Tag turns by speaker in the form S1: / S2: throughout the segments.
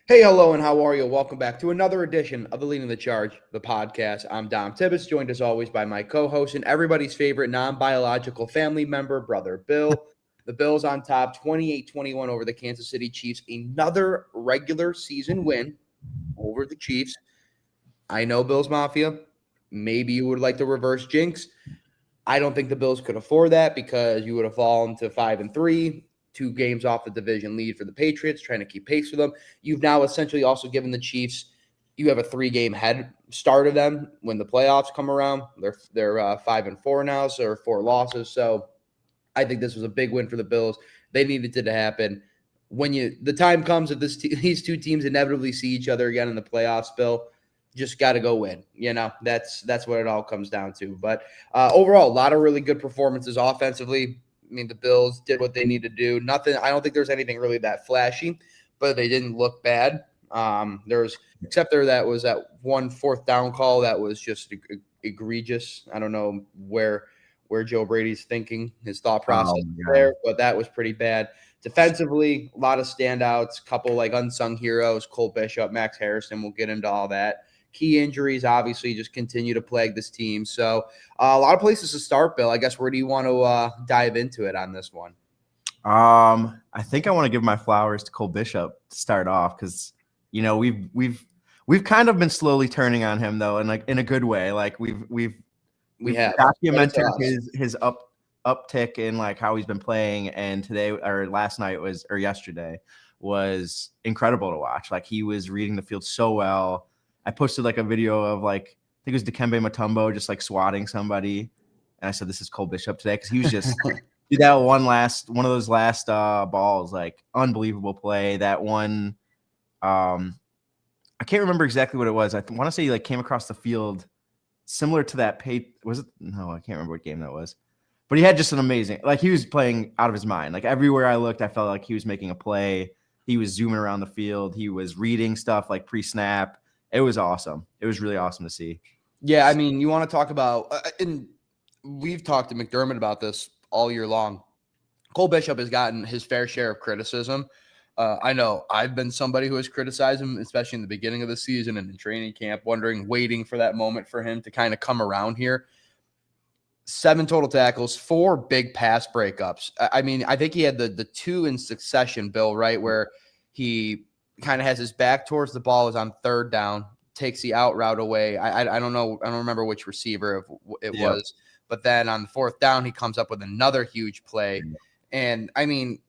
S1: Hey, hello, and how are you? Welcome back to another edition of the Leading the Charge, the podcast. I'm Dom Tibbetts, joined as always by my co-host and everybody's favorite non-biological family member, brother Bill. The Bills on top, 28-21 over the Kansas City Chiefs. Another regular season win over the Chiefs. I know Bills Mafia. Maybe you would like to reverse jinx. I don't think the Bills could afford that because you would have fallen to 5-3, 2 games off the division lead for the Patriots, trying to keep pace with them. You've now essentially also given the Chiefs, you have a 3-game head start of them when the playoffs come around. They're 5-4 now, so they're 4 losses. So I think this was a big win for the Bills. They needed it to happen. When the time comes that these two teams inevitably see each other again in the playoffs, Bill, just got to go win. That's what it all comes down to. But overall, a lot of really good performances offensively. I mean, the Bills did what they need to do. Nothing. I don't think there's anything really that flashy, but they didn't look bad. That was that one fourth down call that was just egregious. I don't know where Joe Brady's thinking, his thought process there, but that was pretty bad. Defensively, a lot of standouts, couple like unsung heroes, Cole Bishop, Max Harrison. We'll get into all that. Key injuries obviously just continue to plague this team. So a lot of places to start, Bill. I guess where do you want to dive into it on this one?
S2: I think I want to give my flowers to Cole Bishop to start off because we've kind of been slowly turning on him though, and like in a good way. Like we've documented his uptick in like how he's been playing, and yesterday was incredible to watch. Like he was reading the field so well. I posted like a video of like I think it was Dikembe Mutombo just like swatting somebody, and I said this is Cole Bishop today because he was just dude, that one of those last balls, like unbelievable play. That one, I can't remember exactly what it was. I want to say he like came across the field similar to that. Was it? No, I can't remember what game that was. But he had just an amazing, like he was playing out of his mind. Like everywhere I looked, I felt like he was making a play. He was zooming around the field. He was reading stuff like pre-snap. It was awesome. It was really awesome to see.
S1: Yeah, I mean, you want to talk about, and we've talked to McDermott about this all year long. Cole Bishop has gotten his fair share of criticism. I know I've been somebody who has criticized him, especially in the beginning of the season and in training camp, waiting for that moment for him to kind of come around here. 7 total tackles, 4 big pass breakups. I mean, I think he had the 2 in succession, Bill, right, where he kind of has his back towards the ball, is on 3rd down, takes the out route away. I don't know. I don't remember which receiver it was. But then on the 4th down, he comes up with another huge play. And, I mean,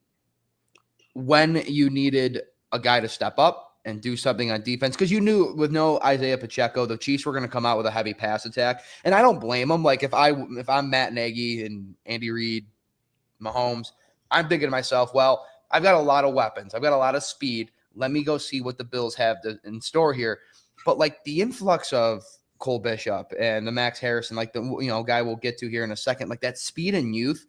S1: when you needed a guy to step up and do something on defense, because you knew with no Isaiah Pacheco, the Chiefs were going to come out with a heavy pass attack. And I don't blame them. Like, if I'm Matt Nagy and Andy Reid, Mahomes, I'm thinking to myself, well, I've got a lot of weapons. I've got a lot of speed. Let me go see what the Bills have in store here. But, like, the influx of Cole Bishop and the Max Harrison, like the guy we'll get to here in a second, like that speed and youth,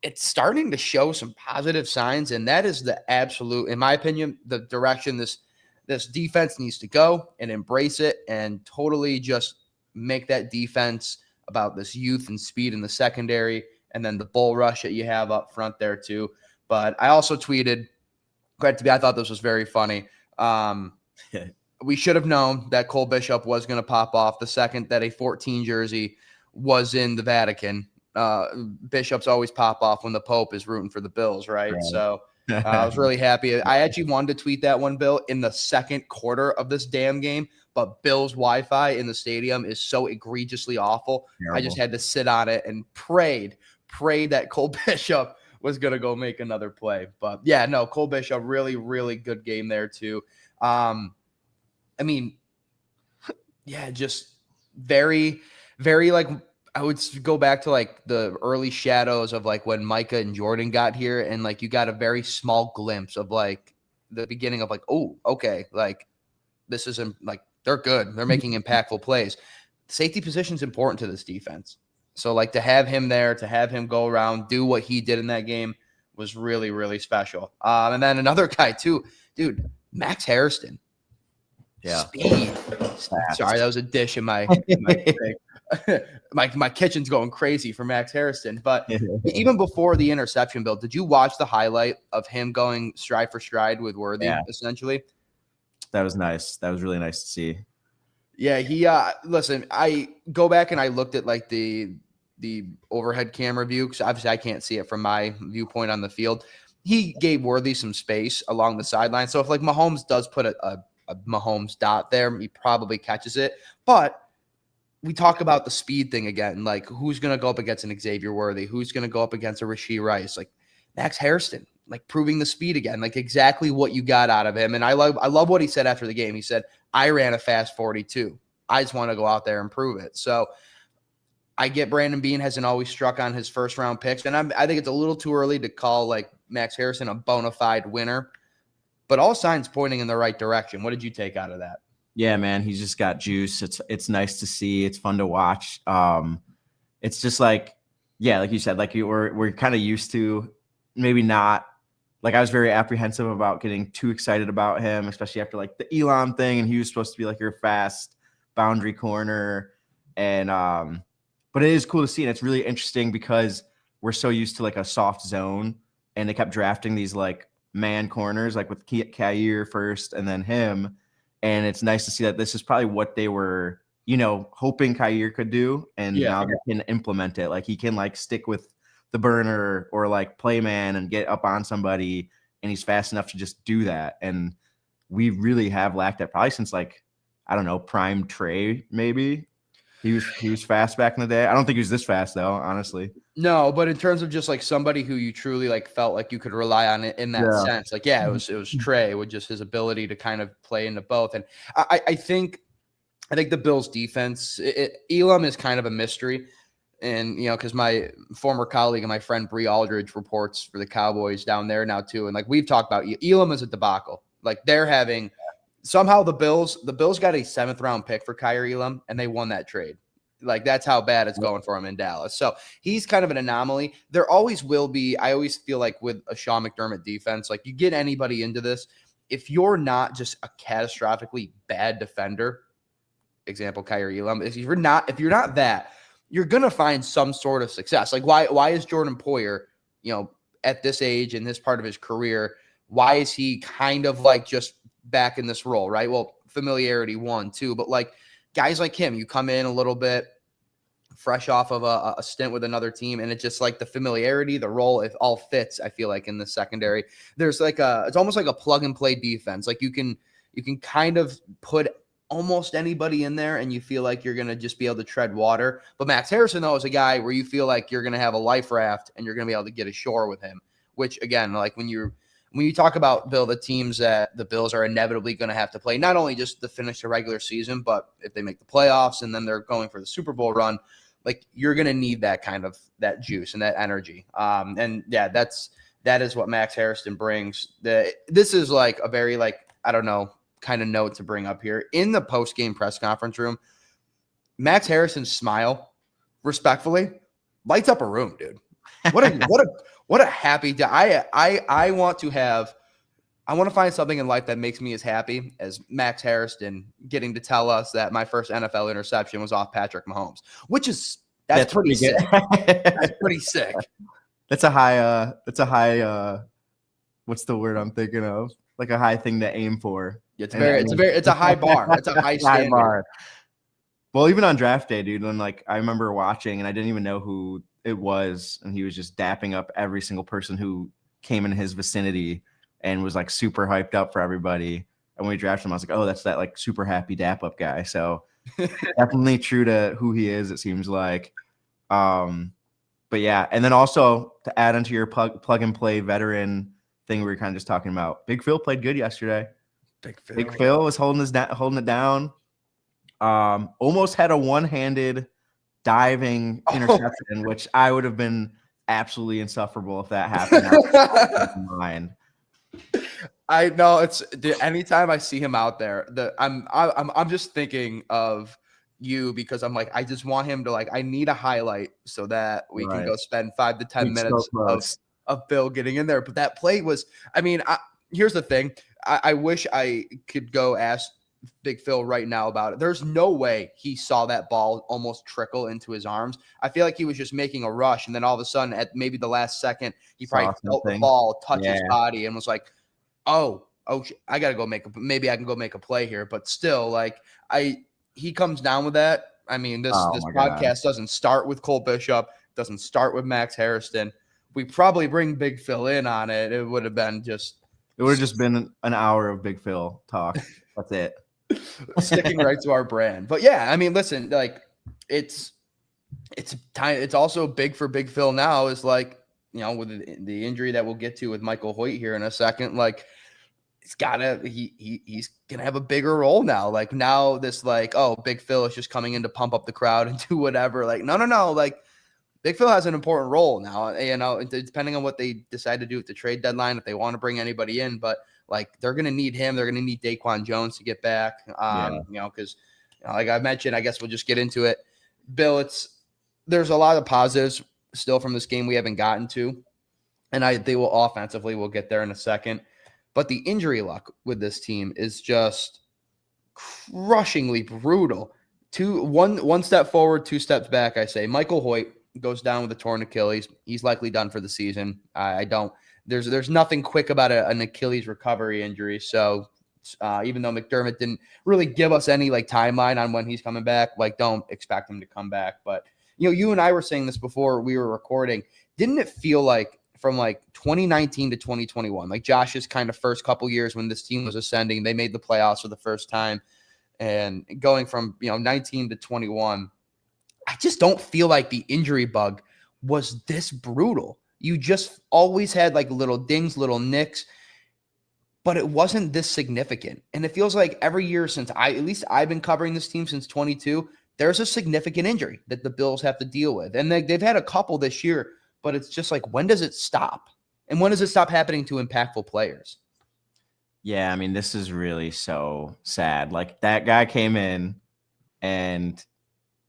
S1: it's starting to show some positive signs, and that is the absolute, in my opinion, the direction this defense needs to go, and embrace it and totally just make that defense about this youth and speed in the secondary, and then the bull rush that you have up front there too. But I also tweeted, I thought this was very funny. We should have known that Cole Bishop was going to pop off the second that a 14 jersey was in the Vatican. Bishops always pop off when the Pope is rooting for the Bills, right? So I was really happy. I actually wanted to tweet that one, Bill, in the second quarter of this damn game, but Bills Wi-Fi in the stadium is so egregiously awful. Terrible. I just had to sit on it and prayed that Cole Bishop was going to go make another play. But yeah, no, Cole Bishop, really, really good game there too. I mean, yeah, just very, very like, I would go back to like the early shadows of like when Micah and Jordan got here, and like you got a very small glimpse of like the beginning of like, oh, okay, like this isn't like they're good. They're making impactful plays. Safety position is important to this defense. So like to have him there, to have him go around, do what he did in that game was really, really special. And then another guy too, dude, Max Harrison.
S2: Yeah.
S1: Speed. Sorry, that was a dish in my my kitchen's going crazy for Max Harrison. But even before the interception, Bill, did you watch the highlight of him going stride for stride with Worthy, essentially?
S2: nice. That was really nice to see.
S1: Yeah, he listen, I go back and I looked at like the overhead camera view because obviously I can't see it from my viewpoint on the field. He gave Worthy some space along the sideline. So if like Mahomes does put a Mahomes dot there, he probably catches it. But we talk about the speed thing again. Like, who's going to go up against an Xavier Worthy? Who's going to go up against a Rashee Rice? Like, Max Hairston, like proving the speed again, like exactly what you got out of him. And I love what he said after the game. He said, I ran a fast 42. I just want to go out there and prove it. So I get Brandon Beane hasn't always struck on his first round picks. And I think it's a little too early to call like Max Harrison a bona fide winner, but all signs pointing in the right direction. What did you take out of that?
S2: Yeah, man, he's just got juice. It's nice to see. It's fun to watch. It's just like, yeah, like you said, like we're kind of used to, maybe not. Like I was very apprehensive about getting too excited about him, especially after like the Elon thing, and he was supposed to be like your fast boundary corner. And but it is cool to see, and it's really interesting because we're so used to like a soft zone, and they kept drafting these like man corners, like with Kair first, and then him. And it's nice to see that this is probably what they were, hoping Kair could do. And now they can implement it. Like he can like stick with the burner or like play man and get up on somebody. And he's fast enough to just do that. And we really have lacked that probably since like, I don't know, prime Trey, maybe. He was fast back in the day. I don't think he was this fast though, honestly.
S1: No, but in terms of just like somebody who you truly like felt like you could rely on it in that sense, like it was Trey with just his ability to kind of play into both. And I think the Bills defense, Elam is kind of a mystery. And because my former colleague and my friend Bree Aldridge reports for the Cowboys down there now too, and like we've talked about, Elam is a debacle. Like they're having somehow the Bills got a 7th round pick for Kaiir Elam, and they won that trade. Like that's how bad it's going for him in Dallas. So he's kind of an anomaly. There always will be. I always feel like with a Sean McDermott defense, like you get anybody into this, if you're not just a catastrophically bad defender, example Kaiir Elam, if you're not that, you're gonna find some sort of success. Like why is Jordan Poyer, at this age in this part of his career, why is he kind of like just back in this role, right? Well, familiarity 1, 2, but like guys like him, you come in a little bit fresh off of a stint with another team, and it's just like the familiarity, the role, it all fits. I feel like in the secondary, there's like it's almost like a plug and play defense. Like you can kind of put almost anybody in there, and you feel like you're gonna just be able to tread water. But Max Harrison, though, is a guy where you feel like you're gonna have a life raft, and you're gonna be able to get ashore with him. Which again, like when you talk about, Bill, the teams that the Bills are inevitably going to have to play, not only just to finish the regular season, but if they make the playoffs and then they're going for the Super Bowl run, like you're going to need that kind of that juice and that energy. And yeah, that is what Max Harrison brings. This is like a very like, I don't know, kind of note to bring up here. In the post-game press conference room, Max Harrison's smile, respectfully, lights up a room, dude. What a happy day. I want to find something in life that makes me as happy as Max Harrison getting to tell us that my first NFL interception was off Patrick Mahomes, which is that's pretty sick. That's pretty sick.
S2: That's a high what's the word I'm thinking of? Like a high thing to aim for.
S1: It's a high bar. It's a high standard.
S2: Bar. Well, even on draft day, dude, when like I remember watching and I didn't even know who it was, and he was just dapping up every single person who came in his vicinity and was like super hyped up for everybody. And when we drafted him, I was like, oh, that's that like super happy dap up guy. So definitely true to who he is, it seems like. But yeah, and then also to add into your plug and play veteran thing we were kind of just talking about, Big Phil played good yesterday. Big Phil was holding it down. Almost had a one-handed diving interception, which I would have been absolutely insufferable if that happened.
S1: I know anytime I see him out there, I'm just thinking of you because I'm like, I just want him to I need a highlight so that we can go spend 5 to 10 minutes of Bill getting in there. But that play was, here's the thing. I wish I could go ask Big Phil right now about it. There's no way he saw that ball almost trickle into his arms. I feel like he was just making a rush, and then all of a sudden, at maybe the last second, he probably felt the ball touch his body and was like, "Oh, oh, I got to go maybe I can go make a play here. But still, like, he comes down with that. I mean, this
S2: my God.
S1: podcast doesn't start with Cole Bishop, doesn't start with Max Harrison. We probably bring Big Phil in on it. It would have been just.
S2: It would have just been an hour of Big Phil talk. That's it.
S1: Sticking right to our brand. But yeah, I mean, listen, like it's time. It's also big for Big Phil now is like, you know, with the injury that we'll get to with Michael Hoyt here in a second, like he's gonna have a bigger role now. Like now this like, oh, Big Phil is just coming in to pump up the crowd and do whatever. Like, no. Like Big Phil has an important role now, you know, depending on what they decide to do at the trade deadline, if they want to bring anybody in, but like they're going to need him. They're going to need Daquan Jones to get back. You know, because like I mentioned, I guess we'll just get into it. Bill, there's a lot of positives still from this game we haven't gotten to, and they will offensively. We'll get there in a second, but the injury luck with this team is just crushingly brutal. One step forward, 2 steps back. I say Michael Hoyt goes down with a torn Achilles. He's likely done for the season. I don't. There's nothing quick about an Achilles recovery injury. So even though McDermott didn't really give us any like timeline on when he's coming back, like don't expect him to come back. But you know, you and I were saying this before we were recording. Didn't it feel like from like 2019 to 2021, like Josh's kind of first couple years when this team was ascending, they made the playoffs for the first time, and going from 19 to 21. I just don't feel like the injury bug was this brutal. You just always had like little dings, little nicks, but it wasn't this significant. And it feels like every year since at least I've been covering this team since 22, there's a significant injury that the Bills have to deal with. And they've had a couple this year, but it's just like, when does it stop? And when does it stop happening to impactful players?
S2: Yeah, I mean, this is really so sad. Like that guy came in and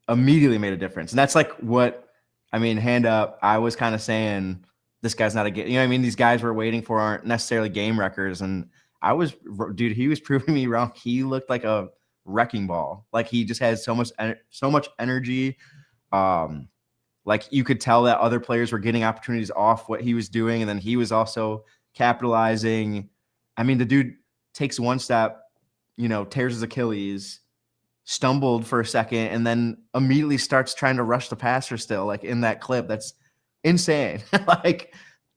S2: immediately made a difference. And that's like what, I mean, hand up, I was kind of saying this guy's not a game. You know what I mean? These guys we're waiting for aren't necessarily game wreckers. And he was proving me wrong. He looked like a wrecking ball. Like he just had so much energy. Like you could tell that other players were getting opportunities off what he was doing. And then he was also capitalizing. I mean, the dude takes one step, tears his Achilles, stumbled for a second, and then immediately starts trying to rush the passer still, like in that clip. That's insane. Like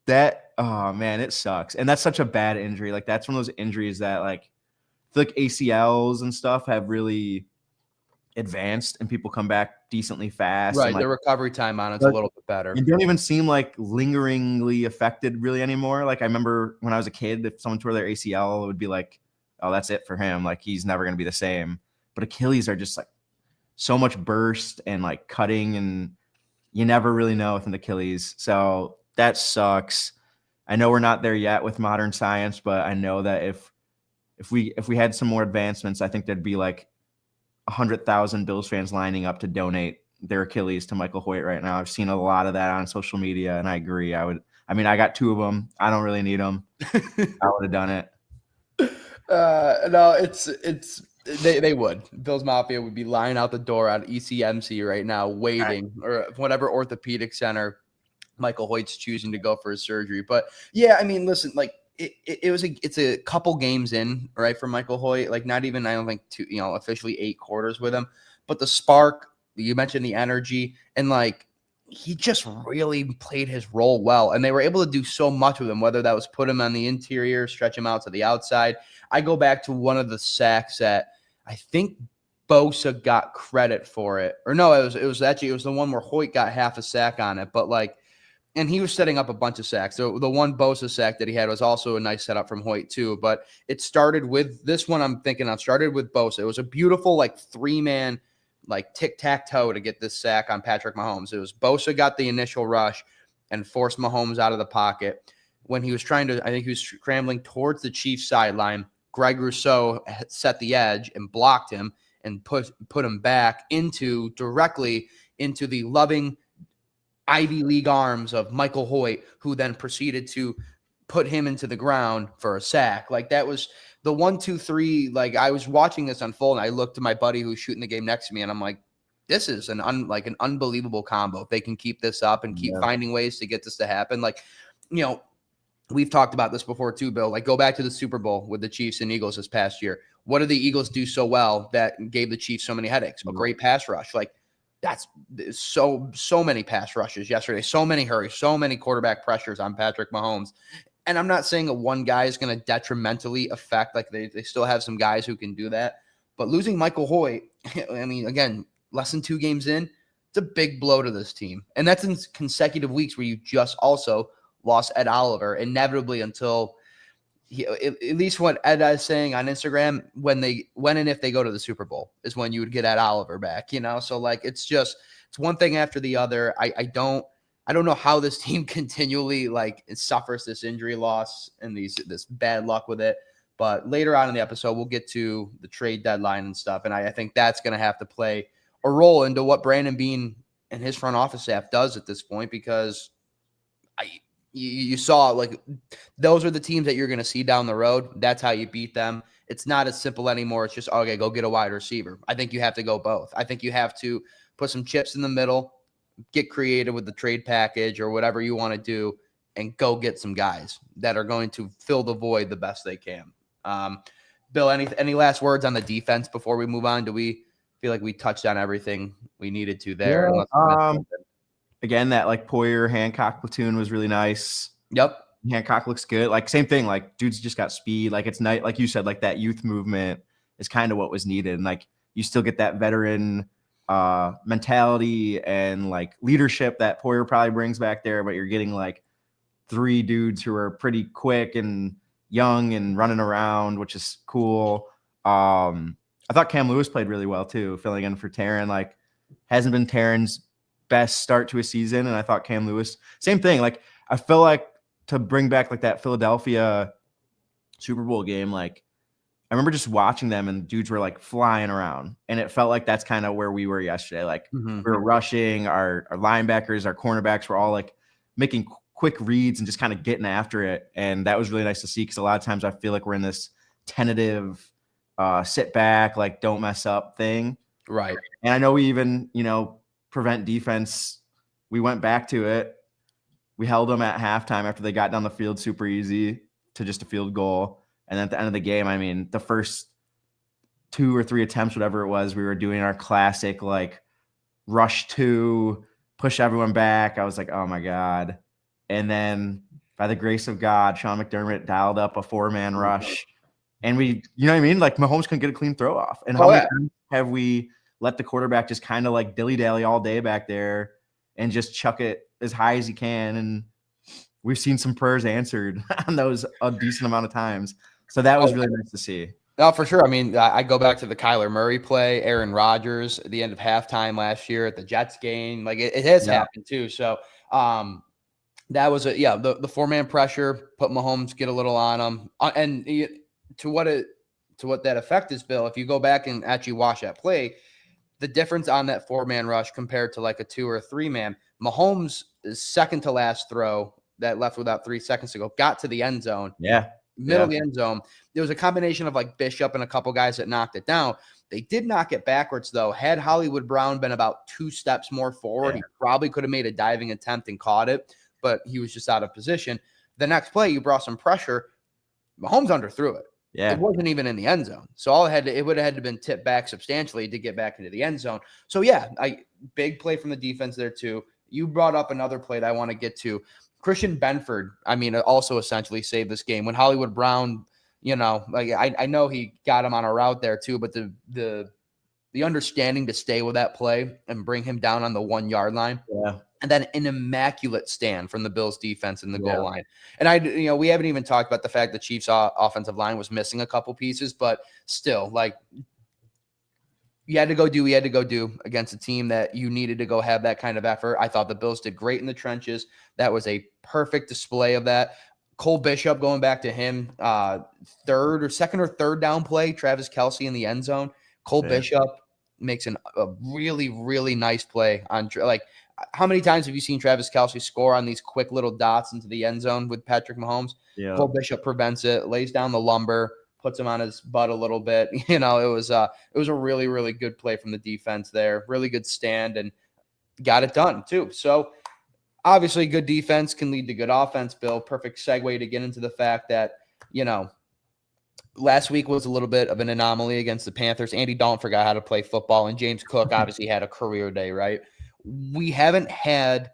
S2: that, oh man, it sucks. And that's such a bad injury. Like that's one of those injuries that like, I feel like ACLs and stuff have really advanced and people come back decently fast.
S1: Right.
S2: And, like,
S1: the recovery time on it's a little bit better.
S2: You don't even seem like lingeringly affected really anymore. Like I remember when I was a kid, if someone tore their ACL, it would be like, oh, that's it for him. Like he's never going to be the same. But Achilles are just like so much burst and like cutting, and you never really know with an Achilles. So that sucks. I know we're not there yet with modern science, but I know that if we had some more advancements, I think there'd be like 100,000 Bills fans lining up to donate their Achilles to Michael Hoyt right now. I've seen a lot of that on social media, and I agree. I got 2 of them. I don't really need them. I would have done it.
S1: No, they would. Bills Mafia would be lying out the door at ECMC right now, waiting, or whatever orthopedic center Michael Hoyt's choosing to go for his surgery. But yeah, I mean, listen, like it's a couple games in, right, for Michael Hoyt. Like not even, I don't think officially 8 quarters with him, but the spark, you mentioned the energy, and like he just really played his role well, and they were able to do so much with him, whether that was put him on the interior, stretch him out to the outside. I go back to one of the sacks that I think Bosa got credit for it, or no, it was the one where Hoyt got half a sack on it, but like, and he was setting up a bunch of sacks. So the one Bosa sack that he had was also a nice setup from Hoyt too, but it started with this one. I'm thinking of started with Bosa. It was a beautiful like 3-man like tic-tac-toe to get this sack on Patrick Mahomes. It was Bosa got the initial rush and forced Mahomes out of the pocket. When he was I think he was scrambling towards the Chiefs sideline, Greg Rousseau set the edge and blocked him and put him back directly into the loving Ivy League arms of Michael Hoyt, who then proceeded to put him into the ground for a sack. Like that was the 1, 2, 3. Like I was watching this unfold, and I looked to my buddy who's shooting the game next to me, and I'm like, this is an unbelievable combo. If they can keep this up and keep finding ways to get this to happen, like, we've talked about this before too, Bill. Like, go back to the Super Bowl with the Chiefs and Eagles this past year. What did the Eagles do so well that gave the Chiefs so many headaches? A great pass rush. Like, that's so many pass rushes yesterday, so many hurries, so many quarterback pressures on Patrick Mahomes. And I'm not saying that one guy is going to detrimentally affect, like they still have some guys who can do that. But losing Michael Hoyt, I mean, again, less than 2 games in, it's a big blow to this team. And that's in consecutive weeks where you just also lost Ed Oliver, inevitably until at least what Ed is saying on Instagram, when and if they go to the Super Bowl is when you would get Ed Oliver back, So like, it's one thing after the other. I don't know how this team continually like suffers this injury loss and this bad luck with it. But later on in the episode, we'll get to the trade deadline and stuff. And I think that's going to have to play a role into what Brandon Beane and his front office staff does at this point, because you saw, like, those are the teams that you're going to see down the road. That's how you beat them. It's not as simple anymore. It's just, okay, go get a wide receiver. I think you have to go both. I think you have to put some chips in the middle, get creative with the trade package or whatever you want to do, and go get some guys that are going to fill the void the best they can. Bill, any last words on the defense before we move on? Do we feel like we touched on everything we needed to there?
S2: Yeah, again, that like Poyer Hancock platoon was really nice.
S1: Yep.
S2: Hancock looks good. Like, same thing. Like, dude's just got speed. Like, it's nice. Like you said, like that youth movement is kind of what was needed. And like, you still get that veteran mentality and like leadership that Poyer probably brings back there, but you're getting like 3 dudes who are pretty quick and young and running around, which is cool. I thought Cam Lewis played really well too, filling in for Taron. Like, hasn't been Taron's best start to a season, and I thought Cam Lewis, same thing. Like, I feel like to bring back like that Philadelphia Super Bowl game, like I remember just watching them and dudes were like flying around, and it felt like that's kind of where we were yesterday. Like, we were rushing, our linebackers, our cornerbacks were all like making quick reads and just kind of getting after it, and that was really nice to see, because a lot of times I feel like we're in this tentative sit back, like don't mess up thing.
S1: Right.
S2: And I know we even, prevent defense. We went back to it. We held them at halftime after they got down the field super easy to just a field goal. And then at the end of the game, I mean, the first 2 or 3 attempts, whatever it was, we were doing our classic, like, rush 2, push everyone back. I was like, oh my God. And then by the grace of God, Sean McDermott dialed up a 4-man rush. And we, you know what I mean? Like, Mahomes couldn't get a clean throw off. And how many times have we let the quarterback just kind of like dilly-dally all day back there and just chuck it as high as he can? And we've seen some prayers answered on those a decent amount of times. So that was really nice to see.
S1: No, for sure. I mean, I go back to the Kyler Murray play, Aaron Rodgers at the end of halftime last year at the Jets game. Like, it has happened too. So that was the 4-man pressure, put Mahomes, get a little on him. And to what that effect is, Bill, if you go back and actually watch that play, the difference on that 4-man rush compared to like a 2 or 3-man, Mahomes' second to last throw that left without 3 seconds to go got to the end zone.
S2: Yeah.
S1: Middle of the end zone. There was a combination of like Bishop and a couple guys that knocked it down. They did knock it backwards though. Had Hollywood Brown been about 2 steps more forward, he probably could have made a diving attempt and caught it, but he was just out of position. The next play, you brought some pressure. Mahomes underthrew it.
S2: Yeah.
S1: It wasn't even in the end zone. So it would have had to been tipped back substantially to get back into the end zone. So yeah, big play from the defense there too. You brought up another play that I want to get to. Christian Benford, I mean, also essentially saved this game. When Hollywood Brown, like I know he got him on a route there too, but the understanding to stay with that play and bring him down on the 1-yard line.
S2: Yeah.
S1: And then an immaculate stand from the Bills defense in the goal line. And we haven't even talked about the fact the Chiefs offensive line was missing a couple pieces, but still, like, you had to go do against a team that you needed to go have that kind of effort. I thought the Bills did great in the trenches. That was a perfect display of that. Cole Bishop, going back to him, second or third down play, Travis Kelce in the end zone. Cole Bishop makes a really, really nice play on, like, how many times have you seen Travis Kelce score on these quick little dots into the end zone with Patrick Mahomes? Yeah. Cole Bishop prevents it, lays down the lumber, puts him on his butt a little bit. It was a really, really good play from the defense there. Really good stand and got it done too. So obviously good defense can lead to good offense, Bill. Perfect segue to get into the fact that, last week was a little bit of an anomaly against the Panthers. Andy Dalton forgot how to play football, and James Cook obviously had a career day, right? We haven't had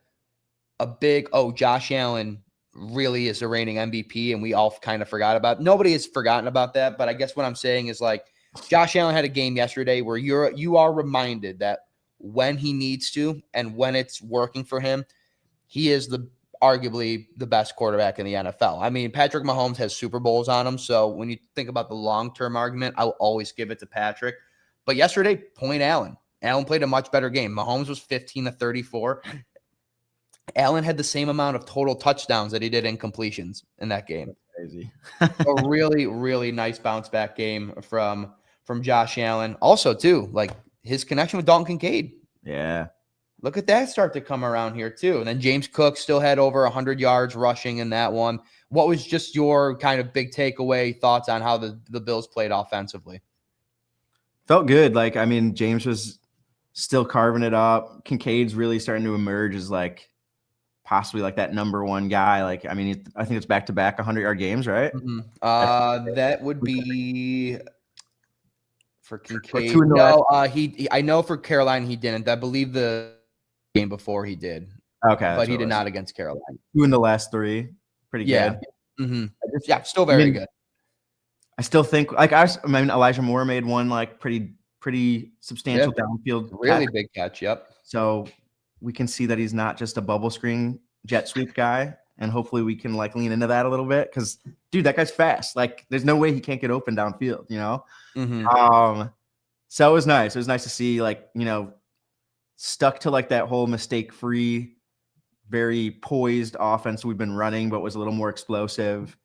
S1: a big, Josh Allen really is the reigning MVP, and we all kind of forgot about it. Nobody has forgotten about that, but I guess what I'm saying is like Josh Allen had a game yesterday where you are reminded that when he needs to and when it's working for him, he is arguably the best quarterback in the NFL. I mean, Patrick Mahomes has Super Bowls on him, so when you think about the long-term argument, I'll always give it to Patrick. But yesterday, point Allen. Allen played a much better game. Mahomes was 15 to 34. Allen had the same amount of total touchdowns that he did in completions in that game.
S2: That's crazy.
S1: A really, really nice bounce back game from Josh Allen. Also, too, like his connection with Dalton Kincaid.
S2: Yeah.
S1: Look at that start to come around here, too. And then James Cook still had over 100 yards rushing in that one. What was just your kind of big takeaway thoughts on how the Bills played offensively?
S2: Felt good. Like, I mean, James was still carving it up. Kincaid's really starting to emerge as like possibly like that number one guy. Like, I mean, I think it's back-to-back 100-yard games, right?
S1: Mm-hmm. That would be for Kincaid.
S2: Two in the
S1: No, I know for Carolina he didn't. I believe the game before he did.
S2: Okay,
S1: but he did not against Carolina.
S2: 2 in the last 3, pretty good.
S1: Mm-hmm. Yeah, still very good.
S2: I still think like Elijah Moore made one like pretty substantial downfield,
S1: really big catch. Yep.
S2: So we can see that he's not just a bubble screen jet sweep guy, and hopefully we can like lean into that a little bit because dude, that guy's fast. Like, there's no way he can't get open downfield.
S1: Mm-hmm.
S2: So it was nice. It was nice to see like stuck to like that whole mistake-free, very poised offense we've been running, but was a little more explosive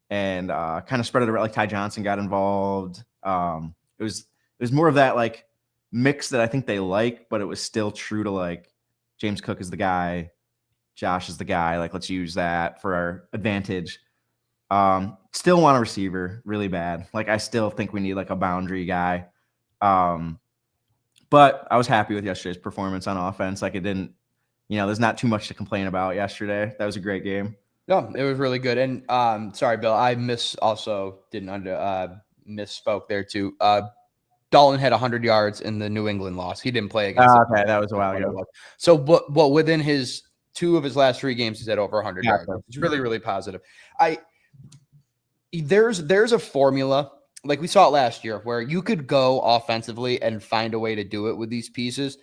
S2: and kind of spread it around. Like Ty Johnson got involved. It was more of that like mix that I think they like, but it was still true to like James Cook is the guy, Josh is the guy. Like, let's use that for our advantage. Still want a receiver really bad. Like, I still think we need like a boundary guy. But I was happy with yesterday's performance on offense. Like, it didn't, there's not too much to complain about yesterday. That was a great game.
S1: No, it was really good. And sorry, Bill, I misspoke there too. Dalton had 100 yards in the New England loss. He didn't play against.
S2: Okay, that was a while ago.
S1: So, but within his 2 of his last 3 games, he's had over 100 yards. It's really, really positive. There's a formula, like we saw it last year, where you could go offensively and find a way to do it with these pieces.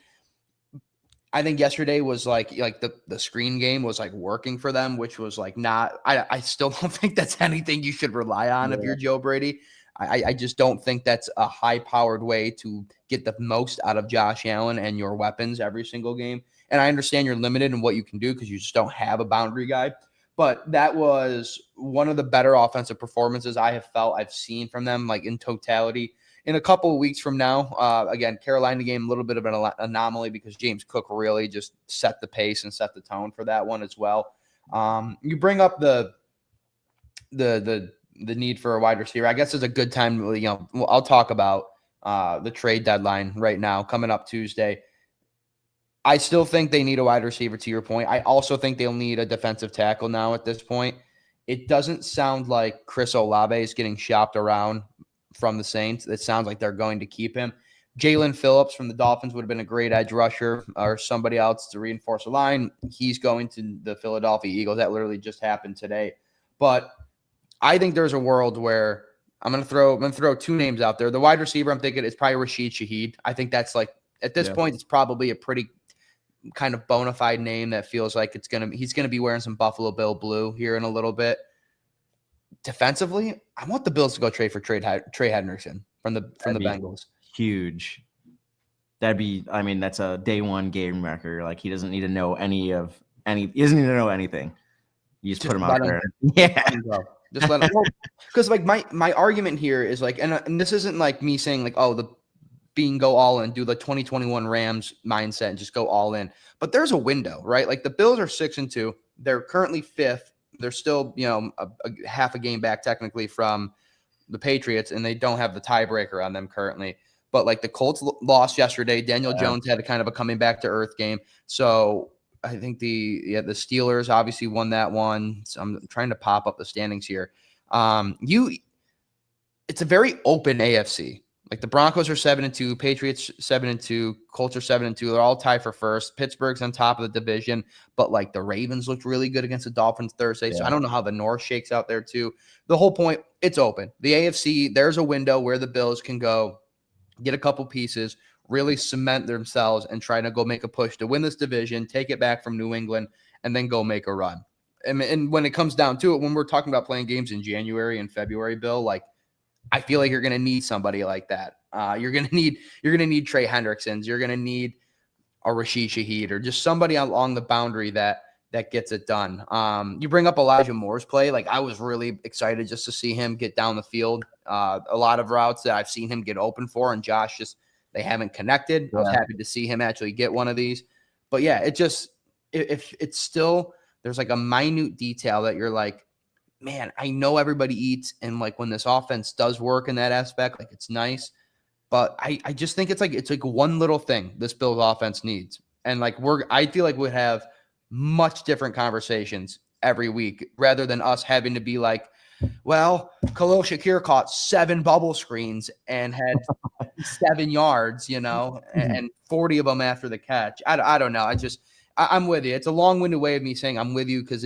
S1: I think yesterday was like the screen game was like working for them, which was like not. I still don't think that's anything you should rely on if you're Joe Brady. I just don't think that's a high-powered way to get the most out of Josh Allen and your weapons every single game. And I understand you're limited in what you can do because you just don't have a boundary guy. But that was one of the better offensive performances I have felt I've seen from them, like in totality. In a couple of weeks from now, again, Carolina game, a little bit of an anomaly because James Cook really just set the pace and set the tone for that one as well. You bring up the need for a wide receiver. I guess it's a good time. I'll talk about the trade deadline right now coming up Tuesday. I still think they need a wide receiver, to your point. I also think they'll need a defensive tackle now at this point. It doesn't sound like Chris Olave is getting shopped around from the Saints. It sounds like they're going to keep him. Jalen Phillips from the Dolphins would have been a great edge rusher or somebody else to reinforce the line. He's going to the Philadelphia Eagles. That literally just happened today. But I think there's a world where I'm going to throw 2 names out there. The wide receiver, I'm thinking it's probably Rashid Shaheed. I think that's like, at this point, it's probably a pretty kind of bona fide name that feels like he's going to be wearing some Buffalo Bill blue here in a little bit. Defensively, I want the Bills to go trade for Trey Henderson from the Bengals.
S2: Huge. That's a day 1 game record. Like, he doesn't need to know he doesn't need to know anything. You just put him out there.
S1: Just let him go. Because like my argument here is like, and this isn't like me saying like, oh, the go all in, do the 2021 Rams mindset and just go all in. But there's a window, right? Like the Bills are 6-2. They're currently 5th. They're still, a half a game back technically from the Patriots, and they don't have the tiebreaker on them currently. But like the Colts lost yesterday. Daniel Jones had a kind of a coming back to earth game. So I think the Steelers obviously won that one. So I'm trying to pop up the standings here. It's a very open AFC. Like the Broncos are 7-2, Patriots 7-2, Colts are 7-2. They're all tied for first. Pittsburgh's on top of the division, but like the Ravens looked really good against the Dolphins Thursday. So I don't know how the North shakes out there too. The whole point, it's open. The AFC, there's a window where the Bills can go get a couple pieces, really cement themselves, and try to go make a push to win this division, take it back from New England, and then go make a run. And when it comes down to it, when we're talking about playing games in January and February, Bill, like I feel like you're going to need somebody like that. You're going to need Trey Hendricksons. You're going to need a Rashid Shaheed or just somebody along the boundary that gets it done. You bring up Elijah Moore's play. Like I was really excited just to see him get down the field. A lot of routes that I've seen him get open for, and Josh they haven't connected. I was happy to see him actually get one of these. But yeah, if it's still, there's like a minute detail that you're like, man, I know everybody eats, and like when this offense does work in that aspect, like it's nice. But I just think it's like one little thing this Bills offense needs. And like I feel like we'd have much different conversations every week rather than us having to be like, well, Khalil Shakir caught 7 bubble screens and had 7 yards, and 40 of them after the catch. I don't know. I'm with you. It's a long-winded way of me saying I'm with you because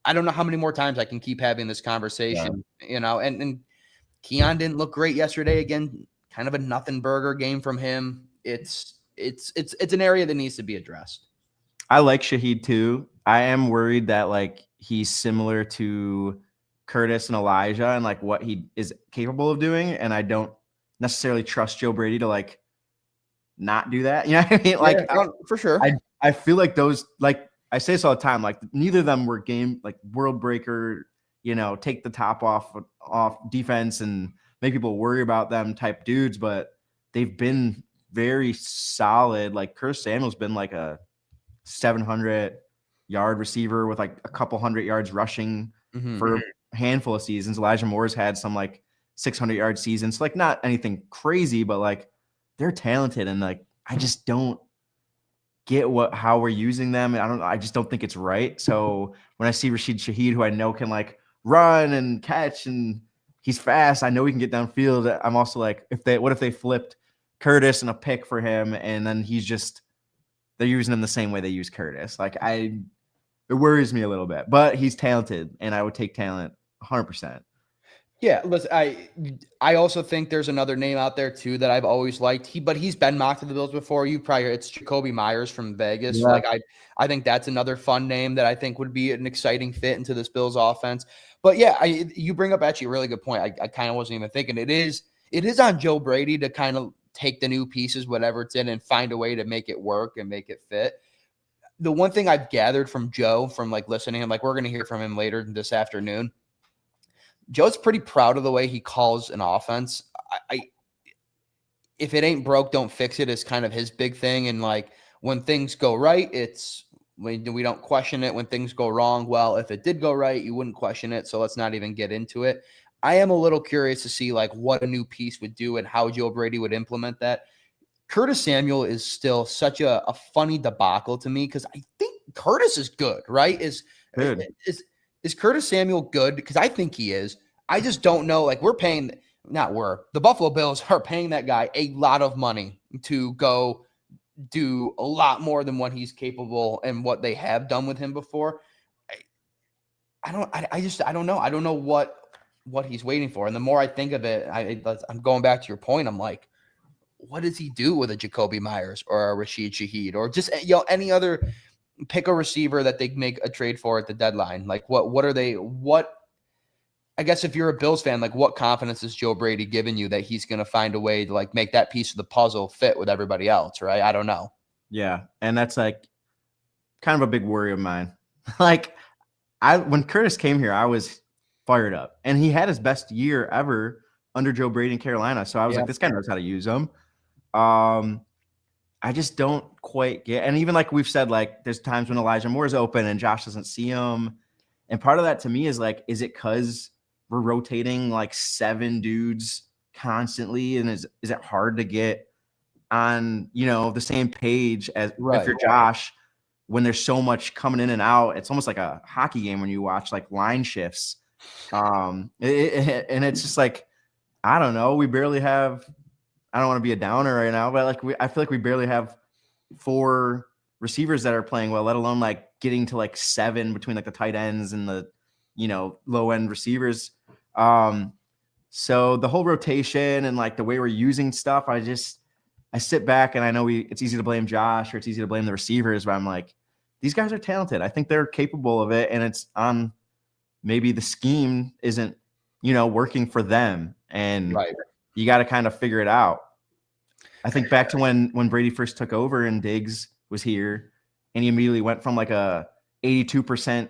S1: I don't know how many more times I can keep having this conversation, and Keon didn't look great yesterday. Again, kind of a nothing burger game from him. It's an area that needs to be addressed.
S2: I like Shaheed too. I am worried that like he's similar to Curtis and Elijah and like what he is capable of doing. And I don't necessarily trust Joe Brady to like not do that. You know what I mean? Like
S1: for sure.
S2: I feel like those, like I say this all the time, like neither of them were world breaker, take the top off defense and make people worry about them type dudes, but they've been very solid. Like Curtis Samuel's been like a 700-yard receiver with like a couple hundred yards rushing for a handful of seasons. Elijah Moore's had some like 600-yard seasons, like not anything crazy, but like they're talented, and like I just don't get how we're using them. I just don't think it's right. So when I see Rashid Shaheed, who I know can like run and catch and he's fast, I know he can get downfield. I'm also like, what if they flipped Curtis and a pick for him, and then they're using him the same way they use Curtis. Like it worries me a little bit, but he's talented, and I would take talent 100%.
S1: Yeah, listen, I also think there's another name out there too that I've always liked. But he's been mocked to the Bills before. It's Jacoby Myers from Vegas. Yeah. Like I think that's another fun name that I think would be an exciting fit into this Bills offense. But yeah, you bring up actually a really good point. I kind of wasn't even thinking. It is on Joe Brady to kind of take the new pieces, whatever it's in, and find a way to make it work and make it fit. The one thing I've gathered from Joe, from like listening to him, like we're going to hear from him later this afternoon, Joe's pretty proud of the way he calls an offense. If it ain't broke, don't fix it is kind of his big thing. And like when things go right, we don't question it. When things go wrong, well, if it did go right, you wouldn't question it. So let's not even get into it. I am a little curious to see like what a new piece would do and how Joe Brady would implement that. Curtis Samuel is still such a funny debacle to me because I think Curtis is good, right? Is Curtis Samuel good? Because I think he is. I just don't know. Like the Buffalo Bills are paying that guy a lot of money to go do a lot more than what he's capable and what they have done with him before. I don't know. I don't know what he's waiting for. And the more I think of it, I'm going back to your point. I'm like, what does he do with a Jacoby Myers or a Rashid Shaheed or just any other pick a receiver that they make a trade for at the deadline? Like I guess if you're a Bills fan, like what confidence is Joe Brady giving you that he's going to find a way to like make that piece of the puzzle fit with everybody else, right? I don't know.
S2: Yeah, and that's like kind of a big worry of mine. Like when Curtis came here, I was fired up, and he had his best year ever under Joe Brady in Carolina. So I was like, this guy knows how to use them. I just don't quite get, and even like we've said, like there's times when Elijah Moore's open and Josh doesn't see him. And part of that to me is like, is it because we're rotating like 7 dudes constantly? And is it hard to get on, the same page as if you're Josh when there's so much coming in and out. It's almost like a hockey game when you watch like line shifts. And it's just like, I don't know. We barely have, I don't want to be a downer right now, but like I feel like we barely have 4 receivers that are playing well, let alone like getting to like 7 between like the tight ends and the, low end receivers. So the whole rotation and like the way we're using stuff, I sit back and I know it's easy to blame Josh or it's easy to blame the receivers, but I'm like, these guys are talented. I think they're capable of it. And it's on maybe the scheme isn't, working for them. And
S1: Right.
S2: you got to kind of figure it out. I think back to when Brady first took over and Diggs was here and he immediately went from like a 82%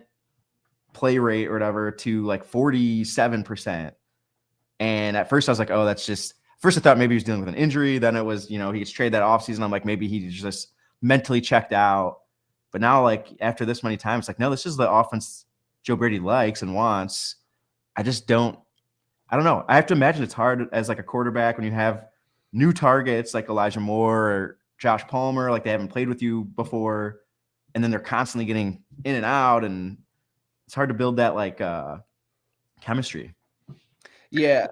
S2: play rate or whatever to like 47%. And at first I was like, oh, that's just, first I thought maybe he was dealing with an injury. Then it was, he gets traded that offseason. I'm like, maybe he just mentally checked out. But now, like, after this many times, it's like, no, this is the offense Joe Brady likes and wants. I don't know. I have to imagine it's hard as like a quarterback when you have new targets like Elijah Moore or Josh Palmer, like they haven't played with you before. And then they're constantly getting in and out. And it's hard to build that like chemistry.
S1: Yeah,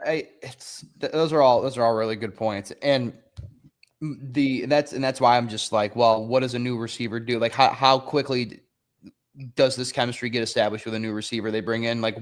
S1: those are all really good points, and that's why I'm just like, well, what does a new receiver do? Like, how quickly does this chemistry get established with a new receiver they bring in? Like,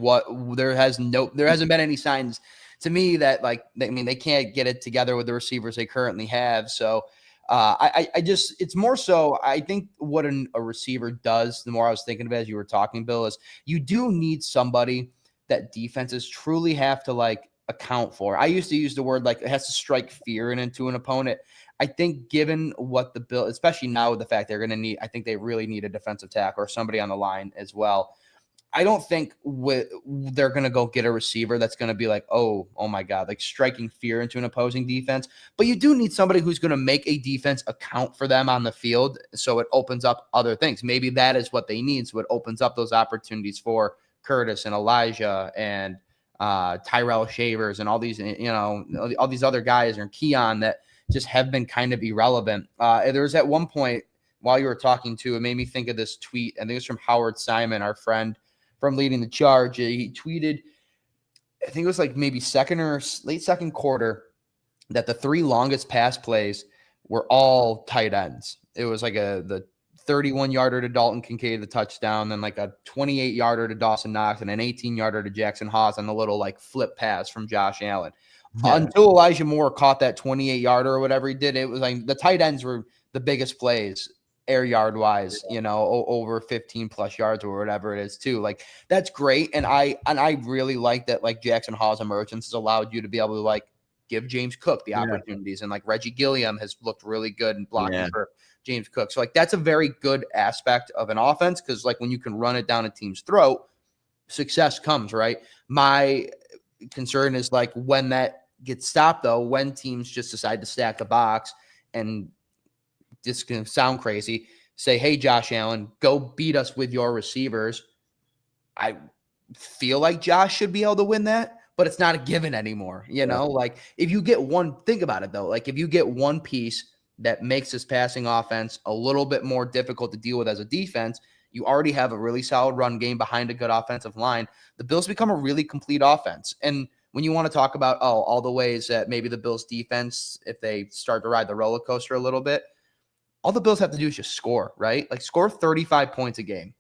S1: there hasn't been any signs to me that they can't get it together with the receivers they currently have. So it's more so, I think what a receiver does, the more I was thinking of it as you were talking, Bill, is you do need somebody that defenses truly have to like account for. I used to use the word like it has to strike fear into an opponent. I think given what the Bill, especially now with the fact they're going to need, I think they really need a defensive tackle or somebody on the line as well. I don't think they're going to go get a receiver that's going to be like, oh my God, like striking fear into an opposing defense. But you do need somebody who's going to make a defense account for them on the field. So it opens up other things. Maybe that is what they need. So it opens up those opportunities for Curtis and Elijah and Tyrell Shavers and all these, all these other guys and Keon that just have been kind of irrelevant. There was at one point while you were talking to, it made me think of this tweet. I think it's from Howard Simon, our friend from Leading the Charge. He tweeted, I think it was like maybe second or late second quarter, that the 3 longest pass plays were all tight ends. It was like the 31-yarder to Dalton Kincaid, the touchdown, then like a 28-yarder to Dawson Knox, and an 18-yarder to Jackson Haas on the little like flip pass from Josh Allen. Yeah. Until Elijah Moore caught that 28-yarder or whatever he did, it was like the tight ends were the biggest plays air yard wise, over 15 plus yards or whatever it is too. Like that's great. And I really like that, like Jackson Haas emergence has allowed you to be able to like give James Cook the opportunities. And like Reggie Gilliam has looked really good in blocking for James Cook. So like that's a very good aspect of an offense, because like when you can run it down a team's throat, success comes, right? My concern is like when that gets stopped, though, when teams just decide to stack the box and this can sound crazy, say, hey, Josh Allen, go beat us with your receivers. I feel like Josh should be able to win that, but it's not a given anymore. Like if you get one, think about it though, like if you get one piece that makes this passing offense a little bit more difficult to deal with as a defense, you already have a really solid run game behind a good offensive line. The Bills become a really complete offense. And when you want to talk about, all the ways that maybe the Bills defense, if they start to ride the roller coaster a little bit, all the Bills have to do is just score, right? Like score 35 points a game.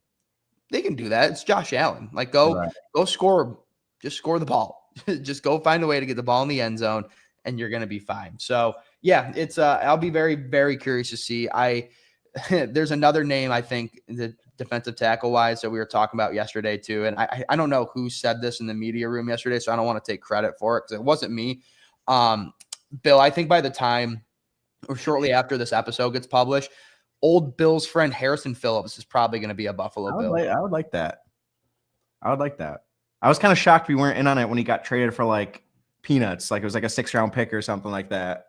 S1: They can do that. It's Josh Allen. Like go score, just score the ball. Just go find a way to get the ball in the end zone and you're going to be fine. So yeah, it's I'll be very, very curious to see. There's another name, I think, the defensive tackle wise that we were talking about yesterday too. And I don't know who said this in the media room yesterday, so I don't want to take credit for it because it wasn't me. Bill, I think by the time or shortly after this episode gets published, old Bill's friend Harrison Phillips is probably going to be a Buffalo Bill.
S2: I would like that. I was kind of shocked we weren't in on it when he got traded for like peanuts. Like it was like a 6th-round pick or something like that.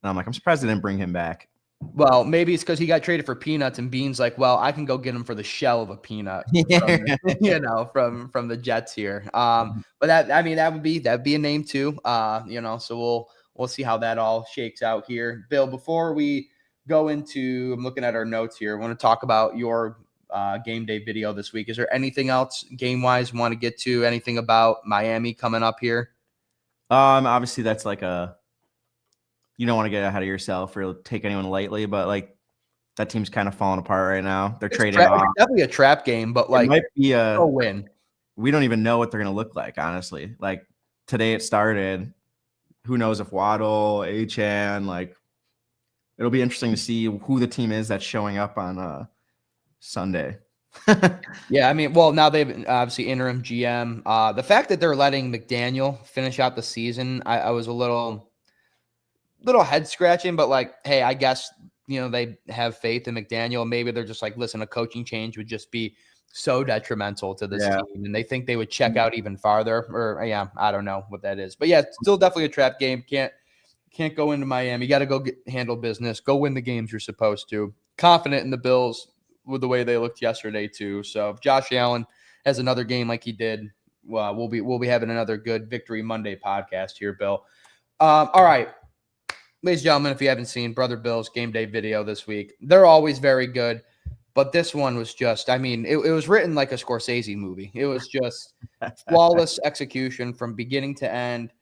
S2: And I'm like, I'm surprised they didn't bring him back.
S1: Well, maybe it's because he got traded for peanuts and Bean's like, well, I can go get him for the shell of a peanut, from the Jets here. But that'd be a name too. So we'll see how that all shakes out here. Bill, before we go into, I'm looking at our notes here. I want to talk about your game day video this week. Is there anything else game-wise want to get to? Anything about Miami coming up here?
S2: Obviously that's like you don't want to get ahead of yourself or take anyone lightly, but like that team's kind of falling apart right now. They're trading off.
S1: It's definitely a trap game, but
S2: It
S1: like
S2: might be
S1: a win.
S2: We don't even know what they're going to look like, honestly. Like today it started. Who knows if Waddle, Achan, like it'll be interesting to see who the team is that's showing up on Sunday.
S1: Yeah, I mean, well, now they've obviously interim GM. The fact that they're letting McDaniel finish out the season, I was a little head scratching, but like, hey, I guess they have faith in McDaniel. Maybe they're just like, listen, a coaching change would just be so detrimental to this team, and they think they would check out even farther. Or yeah, I don't know what that is, but yeah, it's still definitely a trap game. Can't go into Miami. You got to go handle business. Go win the games you're supposed to. Confident in the Bills with the way they looked yesterday too. So if Josh Allen has another game like he did, well, we'll be having another good Victory Monday podcast here, Bill. All right. Ladies and gentlemen, if you haven't seen Brother Bill's game day video this week, they're always very good. But this one was just, I mean, it was written like a Scorsese movie. It was just flawless execution from beginning to end.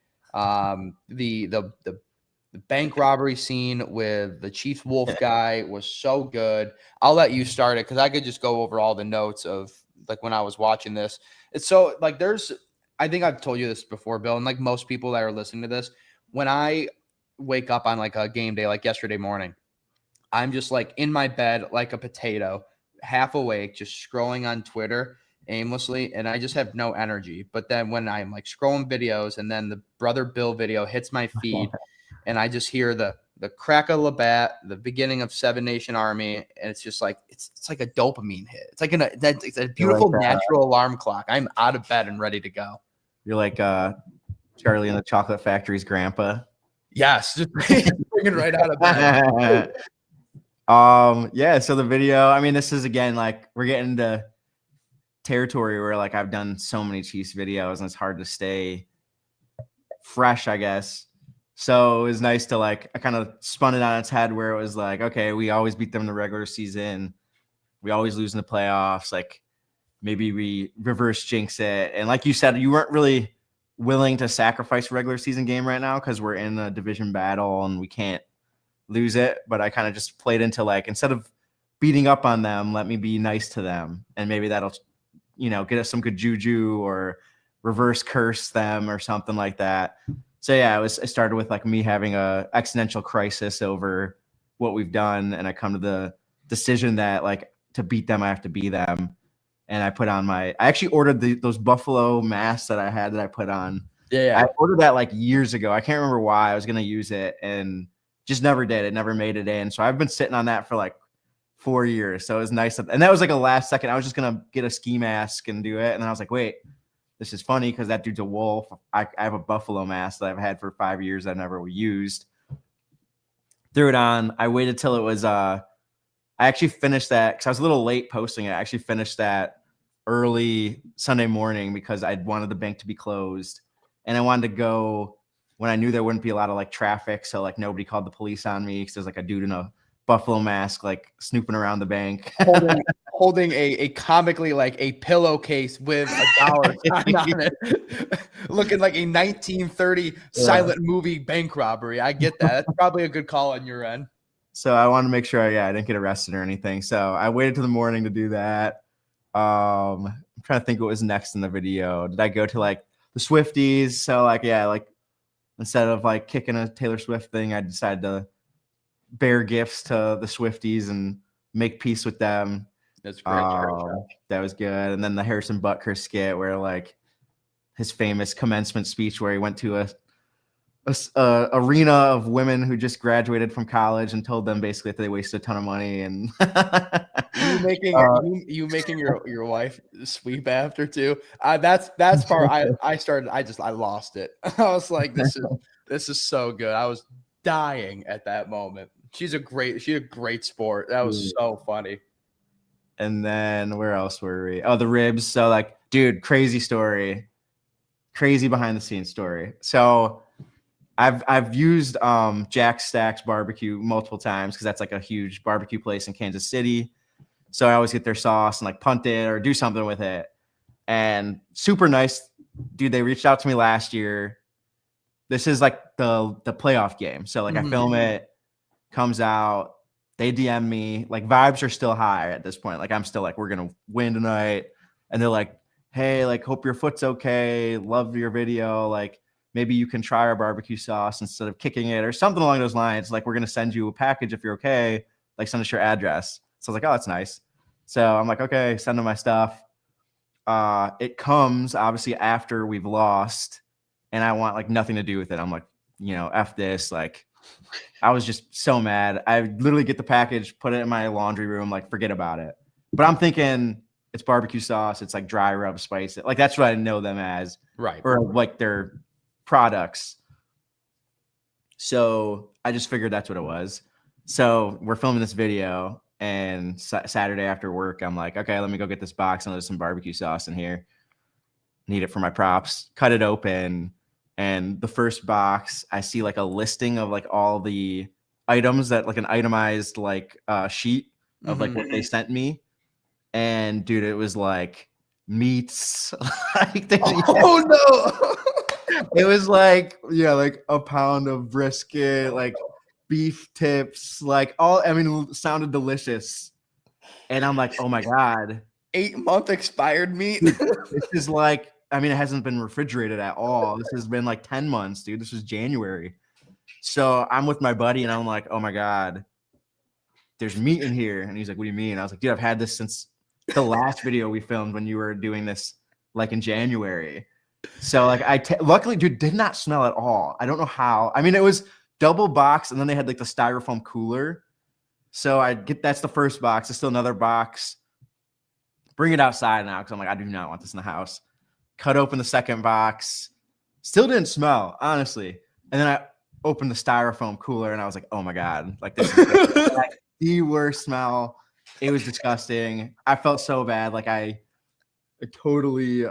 S1: The bank robbery scene with the Chief Wolf guy was so good. I'll let you start it because I could just go over all the notes of like when I was watching this. It's so like I think I've told you this before, Bill, and like most people that are listening to this, when I wake up on like a game day like yesterday morning, I'm just like in my bed like a potato, half awake, just scrolling on Twitter aimlessly, and I just have no energy. But then when I'm like scrolling videos and then the Brother Bill video hits my feed and I just hear the crack of Labatt, the beginning of Seven Nation Army, and it's just like it's like a dopamine hit. It's like it's a beautiful natural alarm clock. I'm out of bed and ready to go.
S2: You're like Charlie in the Chocolate Factory's grandpa.
S1: Yes, just bringing right out of bed.
S2: Yeah, so the video, I mean, this is again like we're getting into territory where like I've done so many Chiefs videos and it's hard to stay fresh, I guess. So it was nice to like I kind of spun it on its head where it was like, okay, we always beat them in the regular season, we always lose in the playoffs, like maybe we reverse jinx it. And like you said, you weren't really willing to sacrifice a regular season game right now because we're in a division battle and we can't lose it. But I kind of just played into like, instead of beating up on them, let me be nice to them. And maybe that'll, get us some good juju or reverse curse them or something like that. So yeah, it started with like me having a existential crisis over what we've done. And I come to the decision that like to beat them, I have to be them. And I put on I actually ordered those buffalo masks that I had that I put on.
S1: Yeah.
S2: I ordered that like years ago. I can't remember why I was going to use it and just never did. It never made it in. So I've been sitting on that for like 4 years. So it was nice. And that was like a last second. I was just going to get a ski mask and do it. And then I was like, wait, this is funny because that dude's a wolf. I have a buffalo mask that I've had for 5 years that I never used. Threw it on. I waited till it was I actually finished that because I was a little late posting it. I actually finished that early Sunday morning because I wanted the bank to be closed. And I wanted to go when I knew there wouldn't be a lot of like traffic. So like nobody called the police on me because there's like a dude in a buffalo mask, like snooping around the bank.
S1: holding a comically like a pillowcase with $1 sign on it. Looking like a 1930 silent movie bank robbery. I get that. That's probably a good call on your end.
S2: So I wanted to make sure, I didn't get arrested or anything. So I waited till the morning to do that. I'm trying to think what was next in the video. Did I go to like the Swifties? So like, yeah, like instead of like kicking a Taylor Swift thing, I decided to bear gifts to the Swifties and make peace with them.
S1: That's great.
S2: That was good. And then the Harrison Butker skit where like his famous commencement speech where he went to a arena of women who just graduated from college and told them basically that they wasted a ton of money. And
S1: you making your wife sweep after too. That's part I lost it. I was like, this is so good. I was dying at that moment. She's a great sport. That was so funny.
S2: And then where else were we? Oh, the ribs. So like, dude, crazy story, crazy behind the scenes story. So I've used Jack Stack's barbecue multiple times because that's like a huge barbecue place in Kansas City. So I always get their sauce and like punt it or do something with it. And super nice, dude. They reached out to me last year. This is like the playoff game. So like I film it, comes out, they DM me. Like vibes are still high at this point. Like I'm still like, we're gonna win tonight. And they're like, hey, like hope your foot's okay. Love your video. Like maybe you can try our barbecue sauce instead of kicking it or something along those lines. Like we're gonna send you a package if you're okay. Like send us your address. So I was like, oh, that's nice. So I'm like, okay, send them my stuff. It comes obviously after we've lost, and I want like nothing to do with it. I'm like, F this. Like, I was just so mad. I literally get the package, put it in my laundry room, like forget about it. But I'm thinking it's barbecue sauce. It's like dry rub spice. Like that's what I know them as,
S1: Right.
S2: or like their products. So I just figured that's what it was. So we're filming this video. And Saturday after work, I'm like, okay, let me go get this box and there's some barbecue sauce in here. Need it for my props. Cut it open. And the first box, I see like a listing of like all the items that like an itemized like sheet of like what they sent me. And dude, it was like meats.
S1: Oh no.
S2: It was like, like a pound of brisket, like beef tips, like it sounded delicious. And I'm like, oh my God.
S1: 8-month expired meat.
S2: This is like, it hasn't been refrigerated at all. This has been like 10 months, dude. This was January. So I'm with my buddy and I'm like, oh my God, there's meat in here. And he's like, what do you mean? I was like, dude, I've had this since the last video we filmed when you were doing this like in January. So like luckily, dude, did not smell at all. I don't know how. It was double box, and then they had like the styrofoam cooler. So that's the first box. There's still another box. Bring it outside now because I'm like, I do not want this in the house. Cut open the second box. Still didn't smell, honestly. And then I opened the styrofoam cooler and I was like, oh my God, like this is like the worst smell. It was disgusting. I felt so bad. Like I totally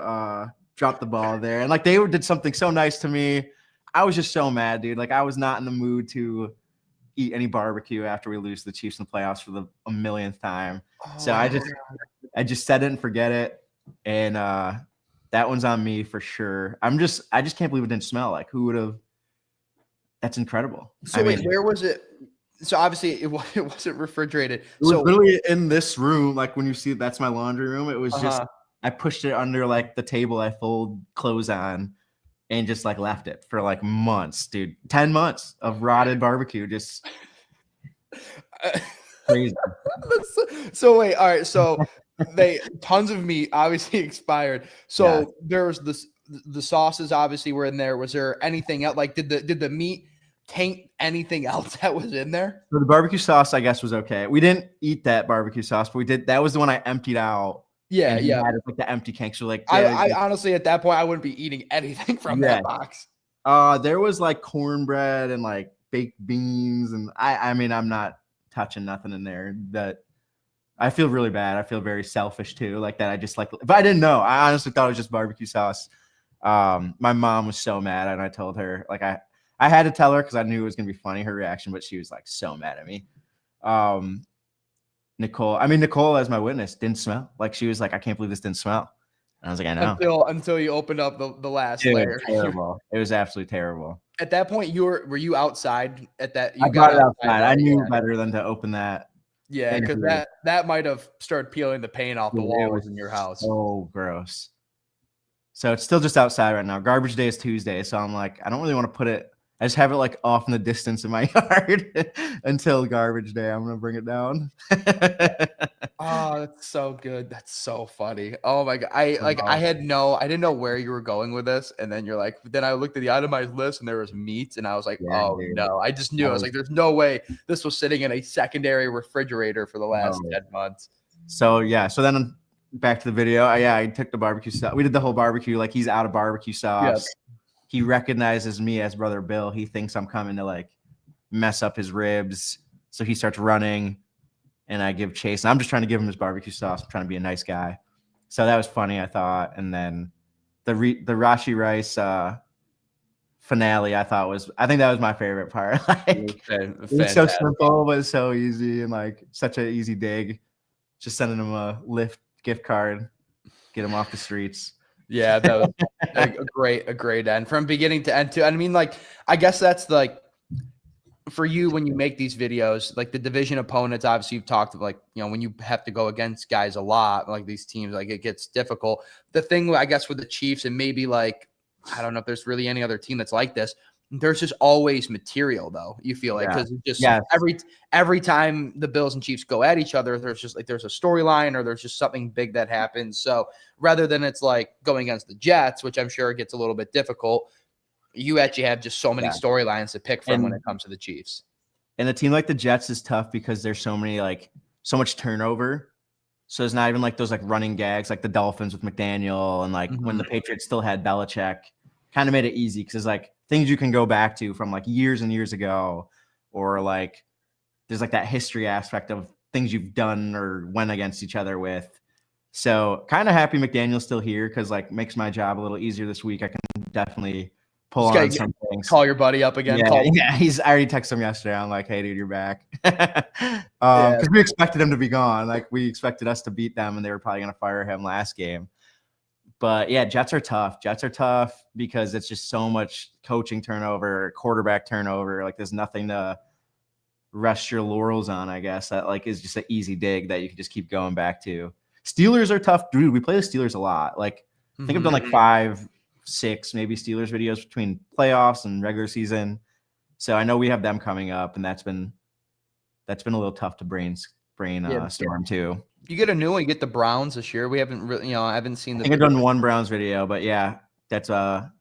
S2: dropped the ball there. And like they did something so nice to me. I was just so mad, dude. Like I was not in the mood to eat any barbecue after we lose the Chiefs in the playoffs for the 1,000,000th time. So I just set it and forget it. And that one's on me for sure. I just can't believe it didn't smell. Like who would have? That's incredible.
S1: So wait, where was it? So obviously it wasn't refrigerated.
S2: It was literally in this room. Like when you see that's my laundry room. It was just I pushed it under like the table I fold clothes on. And just like left it for like months, dude. 10 months of rotted barbecue, just crazy.
S1: So wait, all right. So tons of meat obviously expired. So there's the sauces obviously were in there. Was there anything else? Like did the meat taint anything else that was in there?
S2: So the barbecue sauce, I guess, was okay. We didn't eat that barbecue sauce, but we did. That was the one I emptied out.
S1: Yeah.
S2: Had like the empty can. So like,
S1: I honestly at that point I wouldn't be eating anything from that box.
S2: There was like cornbread and like baked beans, and I'm not touching nothing in there. That I feel really bad. I feel very selfish too, like that. I just like, but I didn't know. I honestly thought it was just barbecue sauce. My mom was so mad, and I told her like I had to tell her because I knew it was gonna be funny, her reaction, but she was like so mad at me. Nicole, as my witness, didn't smell. Like she was like, I can't believe this didn't smell. And I was like, I know.
S1: Until you opened up the last
S2: It
S1: layer.
S2: Was terrible. It was absolutely terrible.
S1: At that point, were you outside at that?
S2: I got it outside. I knew better than to open that.
S1: Yeah, because that might have started peeling the paint off the walls in your house.
S2: So gross. So it's still just outside right now. Garbage day is Tuesday, so I'm like, I don't really want to put it. I just have it like off in the distance in my yard until garbage day. I'm gonna bring it down.
S1: Oh, that's so good. That's so funny. Oh my God. I didn't know where you were going with this. And then you're like, then I looked at the itemized list and there was meats and I was like, dude. No, I just knew. I was like, there's no way this was sitting in a secondary refrigerator for the last 10 months.
S2: So then back to the video. I took the barbecue sauce. We did the whole barbecue. Like he's out of barbecue sauce. Yep. He recognizes me as Brother Bill. He thinks I'm coming to like mess up his ribs. So he starts running and I give chase. And I'm just trying to give him his barbecue sauce. I'm trying to be a nice guy. So that was funny, I thought. And then the Rashi rice finale I think that was my favorite part. Like it was so
S1: Fantastic.
S2: simple, but so easy and like such an easy dig. Just sending him a Lyft gift card, get him off the streets.
S1: Yeah, that was a great end from beginning to end too. I mean, like, I guess that's like for you when you make these videos, like the division opponents, obviously you've talked of like, you know, when you have to go against guys a lot, like these teams, like it gets difficult. The thing, I guess, with the Chiefs and maybe like, I don't know if there's really any other team that's like this. There's just always material though. You feel like,
S2: Yeah.
S1: because just
S2: Yes.
S1: every time the Bills and Chiefs go at each other, there's just like, there's a storyline or there's just something big that happens. So rather than it's like going against the Jets, which I'm sure gets a little bit difficult, you actually have just so many storylines to pick from when it comes to the Chiefs.
S2: And a team like the Jets is tough because there's so much turnover. So it's not even like those like running gags like the Dolphins with McDaniel and like when the Patriots still had Belichick, kind of made it easy because it's like things you can go back to from like years and years ago, or like there's like that history aspect of things you've done or went against each other with. So kind of happy McDaniel's still here because like makes my job a little easier this week. I can definitely pull on some things.
S1: Call your buddy up again.
S2: Yeah, I already texted him yesterday. I'm like, hey, dude, you're back. Because we expected him to be gone. Like we expected us to beat them, and they were probably going to fire him last game. But yeah, Jets are tough. Jets are tough because it's just so much coaching turnover, quarterback turnover. Like there's nothing to rest your laurels on, I guess. That like is just an easy dig that you can just keep going back to. Steelers are tough. Dude, we play the Steelers a lot. Like I think I've done like 5, 6 maybe Steelers videos between playoffs and regular season. So I know we have them coming up, and that's been a little tough to brainstorm too.
S1: You get a new one. You get the Browns this year. We haven't really, I haven't seen the.
S2: I think I've done one Browns video, but yeah, that's that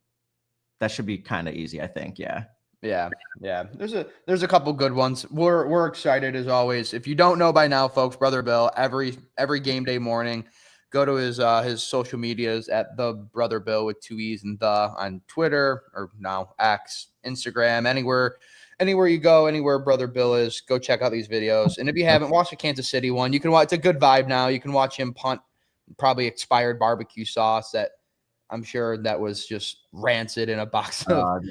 S2: should be kind of easy. I think, yeah. There's a couple good ones. We're excited as always. If you don't know by now, folks, Brother Bill, every game day morning, go to his social medias at the Brother Bill with 2 E's and the on Twitter or now X, Instagram, anywhere you go, anywhere Brother Bill is, go check out these videos. And if you haven't watched the Kansas City one, you can watch. It's a good vibe now. You can watch him punt probably expired barbecue sauce that I'm sure that was just rancid in a box of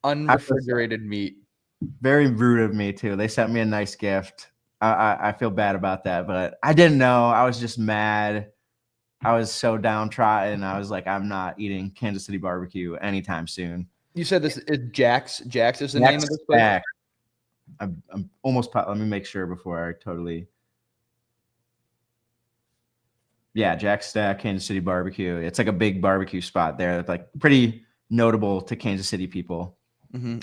S2: unrefrigerated meat. Very rude of me too. They sent me a nice gift. I feel bad about that, but I didn't know. I was just mad. I was so downtrodden. I was like, I'm not eating Kansas City barbecue anytime soon.
S1: You said this is Jack's. Jack's is the name of this place?
S2: I'm almost. Let me make sure before I totally. Yeah, Jack's Stack, Kansas City barbecue. It's like a big barbecue spot there. That's like pretty notable to Kansas City people.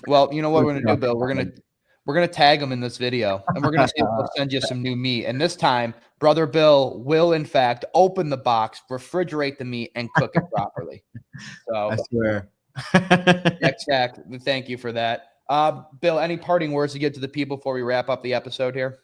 S1: Well, you know what we're gonna do, Bill? We're gonna tag them in this video, and we're gonna see if they'll send you some new meat. And this time, Brother Bill will, in fact, open the box, refrigerate the meat, and cook it properly. So
S2: I swear.
S1: Jack, thank you for that. Bill, any parting words to give to the people before we wrap up the episode here?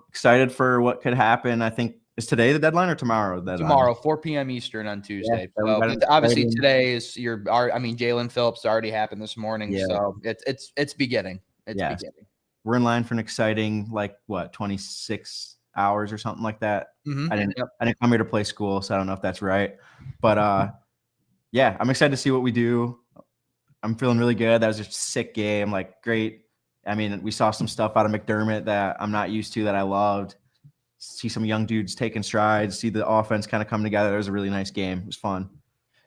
S2: Excited for what could happen. I think is today the deadline or tomorrow?
S1: Tomorrow, 4 p.m. Eastern on Tuesday.
S2: Yeah,
S1: so obviously today is Jalen Phillips already happened this morning. Yeah. So it's beginning. It's beginning.
S2: We're in line for an exciting 26 hours or something like that. I didn't come here to play school, so I don't know if that's right. But yeah, I'm excited to see what we do. I'm feeling really good. That was just a sick game, great. I mean, we saw some stuff out of McDermott that I'm not used to that I loved. See some young dudes taking strides, see the offense kind of come together. It was a really nice game. It was fun.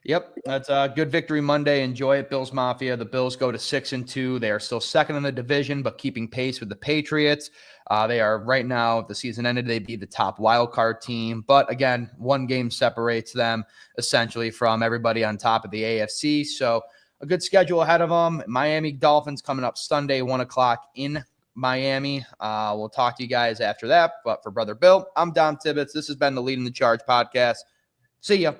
S1: Yep, that's a good victory Monday. Enjoy it, Bills Mafia. The Bills go to 6-2. They are still second in the division, but keeping pace with the Patriots. They are right now, if the season ended, they'd be the top wild card team. But again, one game separates them essentially from everybody on top of the AFC. So a good schedule ahead of them. Miami Dolphins coming up Sunday, 1:00 in Miami. We'll talk to you guys after that. But for Brother Bill, I'm Dom Tibbetts. This has been the Leading the Charge podcast. See ya.